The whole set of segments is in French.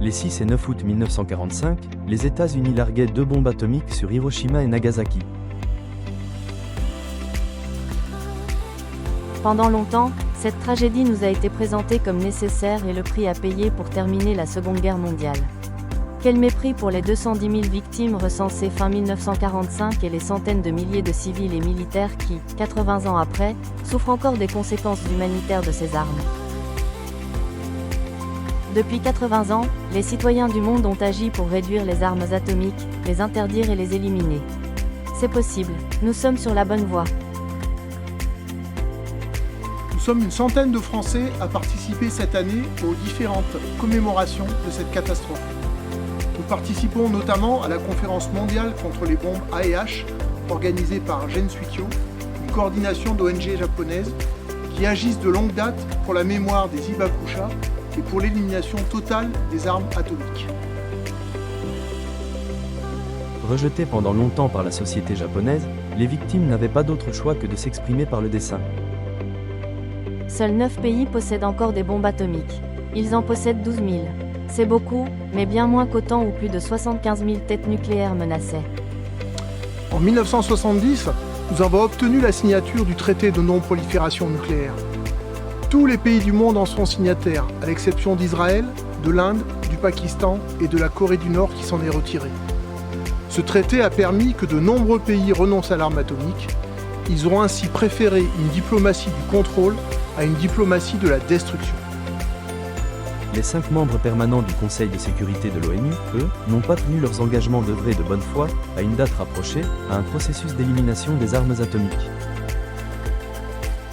Les 6 et 9 août 1945, les États-Unis larguaient 2 bombes atomiques sur Hiroshima et Nagasaki. Pendant longtemps, cette tragédie nous a été présentée comme nécessaire et le prix à payer pour terminer la Seconde Guerre mondiale. Quel mépris pour les 210 000 victimes recensées fin 1945 et les centaines de milliers de civils et militaires qui, 80 ans après, souffrent encore des conséquences humanitaires de ces armes. Depuis 80 ans, les citoyens du monde ont agi pour réduire les armes atomiques, les interdire et les éliminer. C'est possible, nous sommes sur la bonne voie. Nous sommes une centaine de Français à participer cette année aux différentes commémorations de cette catastrophe. Nous participons notamment à la conférence mondiale contre les bombes A et H, organisée par Gen Suikyo, une coordination d'ONG japonaises qui agissent de longue date pour la mémoire des Hibakusha et pour l'élimination totale des armes atomiques. Rejetées pendant longtemps par la société japonaise, les victimes n'avaient pas d'autre choix que de s'exprimer par le dessin. Seuls 9 pays possèdent encore des bombes atomiques. Ils en possèdent 12 000. C'est beaucoup, mais bien moins qu'au temps où plus de 75 000 têtes nucléaires menaçaient. En 1970, nous avons obtenu la signature du traité de non-prolifération nucléaire. Tous les pays du monde en sont signataires, à l'exception d'Israël, de l'Inde, du Pakistan et de la Corée du Nord qui s'en est retiré. Ce traité a permis que de nombreux pays renoncent à l'arme atomique. Ils ont ainsi préféré une diplomatie du contrôle à une diplomatie de la destruction. Les 5 membres permanents du Conseil de sécurité de l'ONU, eux, n'ont pas tenu leurs engagements d'œuvrer de bonne foi, à une date rapprochée, à un processus d'élimination des armes atomiques.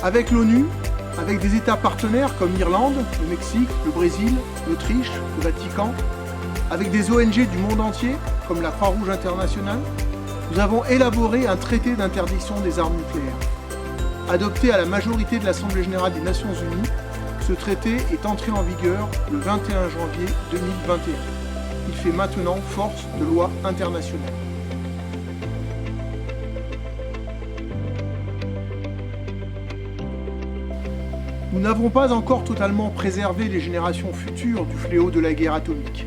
Avec l'ONU, avec des États partenaires comme l'Irlande, le Mexique, le Brésil, l'Autriche, le Vatican, avec des ONG du monde entier, comme la Croix-Rouge internationale, nous avons élaboré un traité d'interdiction des armes nucléaires. Adopté à la majorité de l'Assemblée générale des Nations unies, ce traité est entré en vigueur le 21 janvier 2021. Il fait maintenant force de loi internationale. Nous n'avons pas encore totalement préservé les générations futures du fléau de la guerre atomique.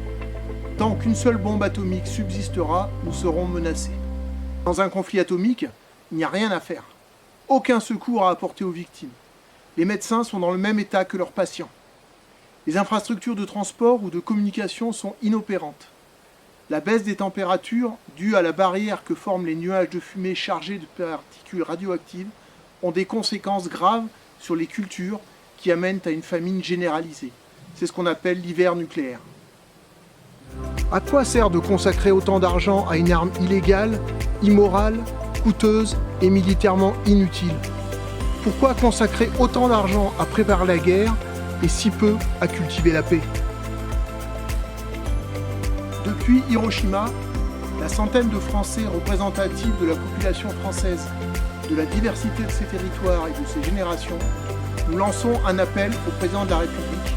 Tant qu'une seule bombe atomique subsistera, nous serons menacés. Dans un conflit atomique, il n'y a rien à faire. Aucun secours à apporter aux victimes. Les médecins sont dans le même état que leurs patients. Les infrastructures de transport ou de communication sont inopérantes. La baisse des températures, due à la barrière que forment les nuages de fumée chargés de particules radioactives, ont des conséquences graves sur les cultures qui amènent à une famine généralisée. C'est ce qu'on appelle l'hiver nucléaire. À quoi sert de consacrer autant d'argent à une arme illégale, immorale, coûteuse et militairement inutile ? Pourquoi consacrer autant d'argent à préparer la guerre et si peu à cultiver la paix ? Depuis Hiroshima, la centaine de Français représentatifs de la population française, de la diversité de ses territoires et de ses générations, nous lançons un appel au président de la République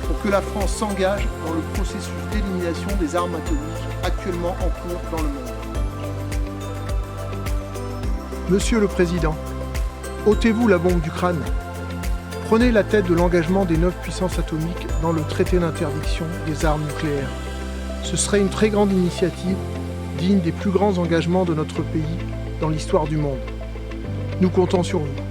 pour que la France s'engage dans le processus d'élimination des armes atomiques actuellement en cours dans le monde. Monsieur le Président, ôtez-vous la bombe du crâne. Prenez la tête de l'engagement des 9 puissances atomiques dans le traité d'interdiction des armes nucléaires. Ce serait une très grande initiative, digne des plus grands engagements de notre pays dans l'histoire du monde. Nous comptons sur vous.